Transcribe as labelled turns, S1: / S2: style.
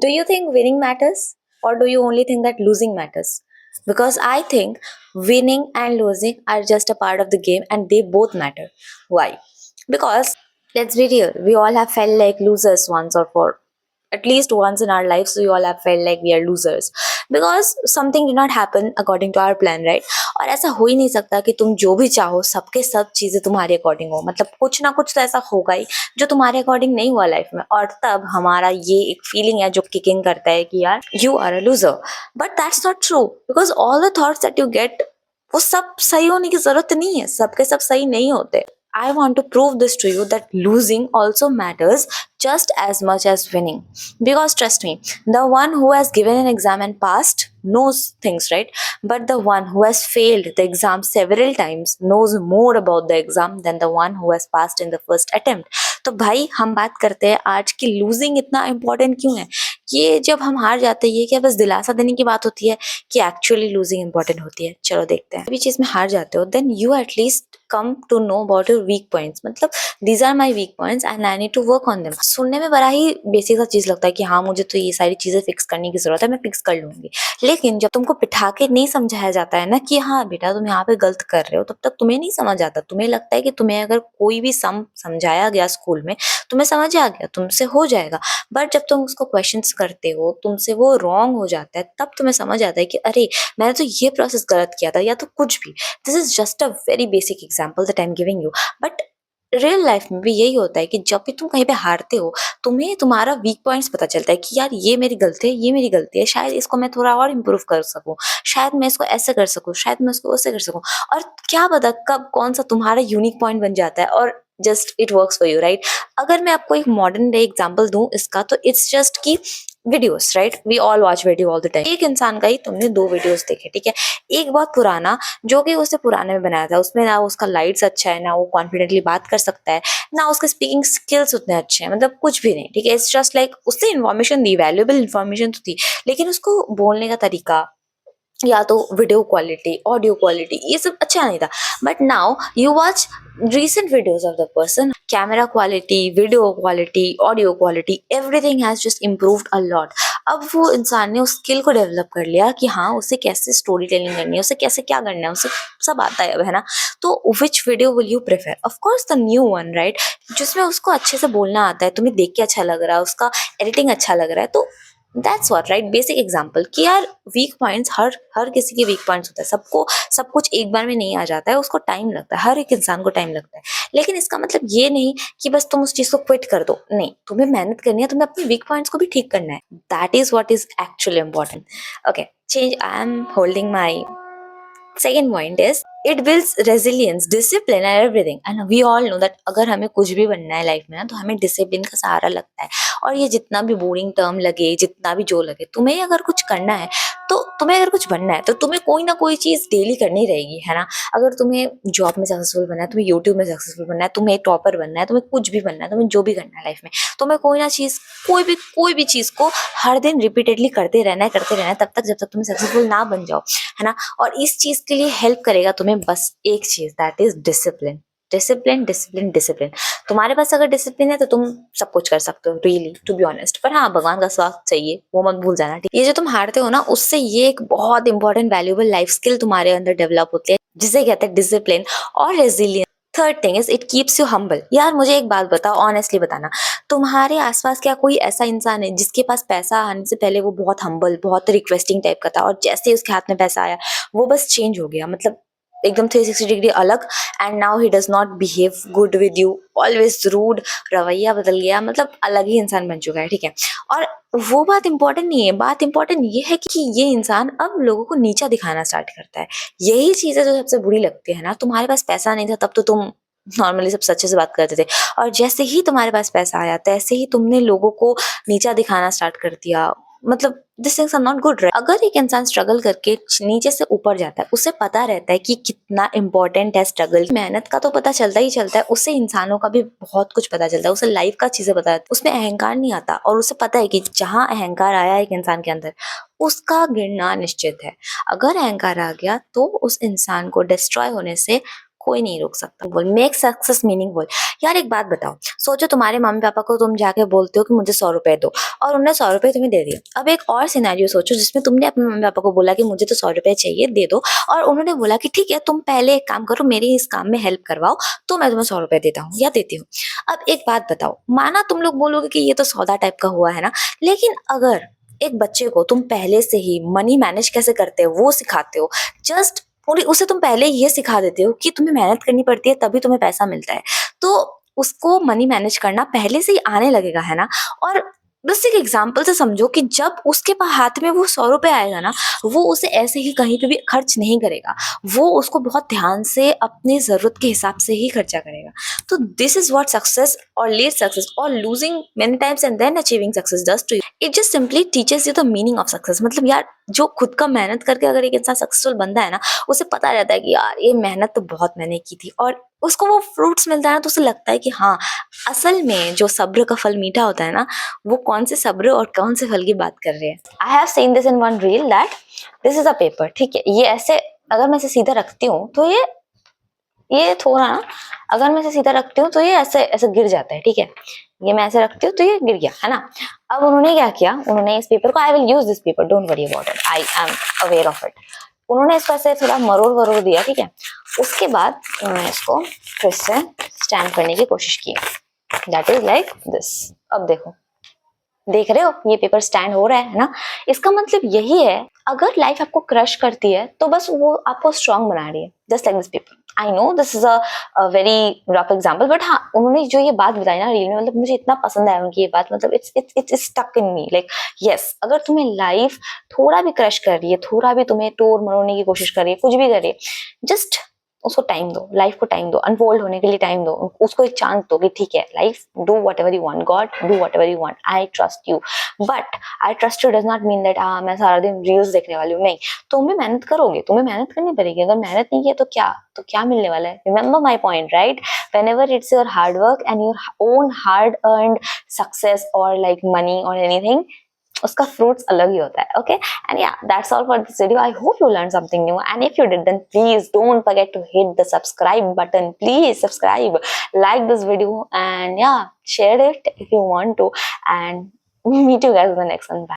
S1: Do you think winning matters, or do you only think that losing matters? Because I think winning and losing are just a part of the game and they both matter. Why? Because let's be real, we all have felt like losers once or for at least once in our lives. We all have felt like we are losers because something did not happen according to our plan, right? और ऐसा हो ही नहीं सकता कि तुम जो भी चाहो सबके सब चीजें तुम्हारे अकॉर्डिंग हो, मतलब कुछ ना कुछ तो ऐसा होगा ही जो तुम्हारे अकॉर्डिंग नहीं हुआ लाइफ में, और तब हमारा ये एक फीलिंग है जो किकिंग करता है कि यार you are a loser. But that's not true, because all the thoughts that you get वो सब सही होने की जरूरत नहीं है, सबके सब सही नहीं होते. I want to prove this to you that losing also matters just as much as winning. Because trust me, the one who has given an exam and passed knows things, right? But the one who has failed the exam several times knows more about the exam than the one who has passed in the first attempt. तो भाई हम बात करते हैं आज की losing इतना important क्यों है. ये जब हम हार जाते हैं ये क्या बस दिलासा देने की बात होती है कि एक्चुअली लूजिंग इंपॉर्टेंट होती है. चलो देखते हैं. अभी चीज में हार जाते हो then you at least come to know about your weak points, मतलब these are my weak points and I need to work on them. सुनने में बड़ा ही बेसिक सा चीज लगता है कि हाँ मुझे तो ये सारी चीजें फिक्स करने की जरूरत है, मैं फिक्स कर लूंगी. लेकिन जब तुमको बिठा के नहीं समझाया जाता है ना कि हाँ बेटा तुम यहाँ पे गलत कर रहे हो, तब तक तुम्हें नहीं समझ आता. तुम्हें लगता है कि तुम्हें अगर कोई भी सम समझाया गया स्कूल में तुम्हें समझ आ गया, तुमसे हो जाएगा. बट जब तुम उसको क्वेश्चंस करते हो तुमसे वो रॉन्ग हो जाता है, तब तुम्हें समझ आता है कि अरे मैंने तो ये प्रोसेस गलत किया था या तो कुछ भी. This is just a very basic example that I am giving you. But real life में भी यही होता है कि जब भी तुम कहीं पे हारते हो तुम्हें तुम्हारा वीक पॉइंट्स पता चलता है कि यार ये मेरी गलती है, ये मेरी गलती है, शायद इसको मैं थोड़ा और इम्प्रूव कर सकूं, शायद मैं इसको ऐसे कर सकूं, शायद मैं इसको वैसे कर सकूं. और क्या पता कब कौन सा तुम्हारा यूनिक पॉइंट बन जाता है और just it works for you, right? अगर मैं आपको एक मॉडर्न डे एग्जांपल दूं इसका, तो इट्स जस्ट कि videos, right? We all watch video all the time. एक इंसान का ही तुमने दो वीडियोस देखे, ठीक है? एक बहुत पुराना जो कि उसने पुराने में बनाया था, उसमें ना उसका लाइट्स अच्छा है, ना वो कॉन्फिडेंटली बात कर सकता है, ना उसके स्पीकिंग स्किल्स उतने अच्छे हैं, मतलब कुछ भी नहीं, ठीक है? इट्स जस्ट लाइक उसने इन्फॉर्मेशन दी, वैल्यूएबल इन्फॉर्मेशन तो थी, लेकिन उसको बोलने का तरीका या तो वीडियो क्वालिटी, ऑडियो क्वालिटी, ये सब अच्छा नहीं था. But now you watch recent videos of the person, camera quality, video quality, audio quality, everything has just improved a lot. अब वो इंसान ने उस स्किल को डेवलप कर लिया कि हाँ उसे कैसे स्टोरी टेलिंग करनी है, उसे कैसे क्या करना है, उसे सब आता है अब, है ना? तो विच video will you prefer? Of course the new one, right? जिसमें उसको अच्छे से बोलना आता है, तुम्हें देख के अच्छा लग रहा है, उसका एडिटिंग अच्छा लग रहा है. तो that's what, right? Basic example कि यार वीक पॉइंट्स हर हर किसी के वीक पॉइंट्स होता है. सबको सब कुछ एक बार में नहीं आ जाता है, उसको टाइम लगता है, हर एक इंसान को टाइम लगता है. लेकिन इसका मतलब ये नहीं कि बस तुम उस चीज को क्विट कर दो. नहीं, तुम्हें मेहनत करनी है, तुम्हें अपने वीक पॉइंट्स को भी ठीक करना है. That is what is actually important. Okay, change. I am holding my second point is it builds resilience, discipline and everything. And we all know that अगर हमें कुछ भी बनना है लाइफ में ना तो हमें डिसिप्लिन का सहारा लगता है. और ये जितना भी बोरिंग टर्म लगे, जितना भी जो लगे, तुम्हें अगर कुछ करना है तो तुम्हें अगर कुछ बनना है तो तुम्हें कोई ना कोई चीज डेली करनी रहेगी, है ना? अगर तुम्हें जॉब में सक्सेसफुल बनना है, तुम्हें यूट्यूब में सक्सेसफुल बनना है, तुम्हें टॉपर बनना है, तुम्हें कुछ भी बनना है, तुम्हें जो भी करना है लाइफ में, तुम्हें कोई ना चीज, कोई भी चीज को हर दिन रिपीटेडली करते रहना है तब तक जब तक तुम सक्सेसफुल ना बन जाओ, है ना? और इस चीज के लिए हेल्प करेगा तुम्हें बस एक चीज, that is discipline. Discipline, discipline, discipline. तुम्हारे पास अगर डिसिप्लिन है तो तुम सब कुछ कर सकते हो, रियली, टू बी ऑनेस्ट. पर हाँ, भगवान का स्वास्थ्य चाहिए, वो मत भूल जाना, ठीक? ये जो तुम हारते हो ना, उससे ये एक बहुत इंपॉर्टेंट वैल्यूएबल लाइफ स्किल तुम्हारे अंदर डेवलप होती है जिसे कहते हैं डिसिप्लिन और resilience. Third thing is it keeps you humble. यार मुझे एक बात बताओ, ऑनेस्टली बताना, तुम्हारे आसपास क्या कोई ऐसा इंसान है जिसके पास पैसा आने से पहले वो बहुत हम्बल, बहुत रिक्वेस्टिंग टाइप का था, और जैसे ही उसके हाथ में पैसा आया वो बस चेंज हो गया, मतलब एकदम 360 डिग्री अलग? And now he does not behave good with you, always rude, रवैया बदल गया, मतलब अलग ही इंसान बन चुका है, ठीक है? और वो बात इंपॉर्टेंट नहीं है, बात इंपॉर्टेंट ये है कि ये इंसान अब लोगों को नीचा दिखाना स्टार्ट करता है. यही चीज है जो सबसे बुरी लगती है ना. तुम्हारे पास पैसा नहीं था तब तो तुम नॉर्मली सबसे अच्छे से बात करते थे, और जैसे ही तुम्हारे पास पैसा आया तैसे ही तुमने लोगों को नीचा दिखाना स्टार्ट कर दिया. मतलब this things are not good, right? अगर एक इंसान स्ट्रगल करके नीचे से ऊपर जाता है, उसे पता रहता है कि कितना इंपॉर्टेंट है स्ट्रगल, मेहनत का तो पता चलता ही चलता है, उससे इंसानों का भी बहुत कुछ पता चलता है, उसे लाइफ का चीजें पता है, उसमें अहंकार नहीं आता, और उसे पता है कि जहां अहंकार आया एक इंसान के अंदर उसका गिरना निश्चित है. अगर अहंकार आ गया तो उस इंसान को डिस्ट्रॉय होने से कोई नहीं रोक सकता। बोल मेक सक्सेस मीनिंगफुल। यार एक बात बताओ, सोचो तुम्हारे मम्मी पापा को तुम जाके बोलते हो कि मुझे 100 रुपए दो, और उन्होंने 100 रुपए तुम्हें दे दिए। अब एक और सिनेरियो सोचो जिसमें तुमने अपने मम्मी पापा को बोला कि मुझे तो 100 रुपए चाहिए, दे दो, और उन्होंने बोला कि ठीक है तुम पहले एक काम करो, मेरी इस काम में हेल्प करवाओ, तो मैं तुम्हें 100 रुपए देता हूँ या देती हूँ। अब एक बात बताओ, माना तुम लोग बोलोगे कि ये तो सौदा टाइप का हुआ है ना, लेकिन अगर एक बच्चे को तुम पहले से ही मनी मैनेज कैसे करते हो वो सिखाते हो, जस्ट उसे तुम पहले ये सिखा देते हो कि तुम्हें मेहनत करनी पड़ती है तभी तुम्हें पैसा मिलता है, तो उसको मनी मैनेज करना पहले से ही आने लगेगा, है ना। और बस एक एग्जाम्पल से समझो कि जब उसके पास हाथ में वो 100 रुपए आएगा ना, वो उसे ऐसे ही कहीं पे भी खर्च नहीं करेगा, वो उसको बहुत ध्यान से अपनी जरूरत के हिसाब से ही खर्चा करेगा। तो दिस इज व्हाट सक्सेस और लेट सक्सेस और losing many times and then achieving success does to you. It just simply teaches you the meaning of success. मतलब यार जो खुद का मेहनत करके अगर एक इंसान सक्सेसफुल बनता है ना, उसे पता रहता है कि यार ये मेहनत तो बहुत मैंने की थी, और उसको वो फ्रूट्स मिलता है ना, तो उसे लगता है कि हाँ असल में जो सब्र का फल मीठा होता है ना, वो कौन से सब्र और कौन से फल की बात कर रहे हैं। I have seen this in one reel that this is a paper, ठीक है, ये ऐसे अगर मैं इसे सीधा रखती हूँ तो ये थोड़ा ना, अगर मैं इसे सीधा रखती हूँ तो ये ऐसे ऐसे गिर जाता है, ठीक है, ये मैं ऐसे रखती हूँ तो ये गिर गया, है ना। अब उन्होंने क्या किया, उन्होंने इस पेपर को, I will use this paper, don't worry about it, I am aware of it, उन्होंने इसको ऐसे थोड़ा मरोड़ वरोड़ दिया, ठीक है। उसके बाद उन्होंने इसको फिर से स्टैंड करने की कोशिश की, दैट इज लाइक दिस। अब देखो, देख रहे हो ये पेपर स्टैंड हो रहा है ना। इसका मतलब यही है, अगर लाइफ आपको क्रश करती है तो बस वो आपको स्ट्रांग बना रही है, just like this paper. I know this is a very rough example, but हाँ उन्होंने जो ये बात बताई ना रील में, मतलब मुझे इतना पसंद आया उनकी ये बात, मतलब it's stuck in me, like yes, अगर तुम्हें लाइफ थोड़ा भी क्रश कर रही है, थोड़ा भी तुम्हें तोड़ मरोड़ने की कोशिश कर रही है, कुछ भी कर रही है, जस्ट उसको टाइम दो, लाइफ को टाइम दो, अनफोल्ड होने के लिए टाइम दो, उसको एक चांस दो कि ठीक है life, do what ever you want, God do what ever you want, I trust you. But I trust you does not mean that मैं सारा दिन रील्स देखने वाली हूँ, नहीं, तुम भी मेहनत करोगे, तुम्हें मेहनत करनी पड़ेगी, अगर मेहनत नहीं किया तो क्या मिलने वाला है। Remember my point, right, when ever its your hard work and your own hard earned success और लाइक मनी और एनीथिंग, उसका fruits अलग ही होता है, okay? And yeah, that's all for this video. I hope you learned something new, and if you did, then please don't forget to hit the subscribe button. Please subscribe, like this video, and yeah, share it if you want to, and meet you guys in the next one. Bye.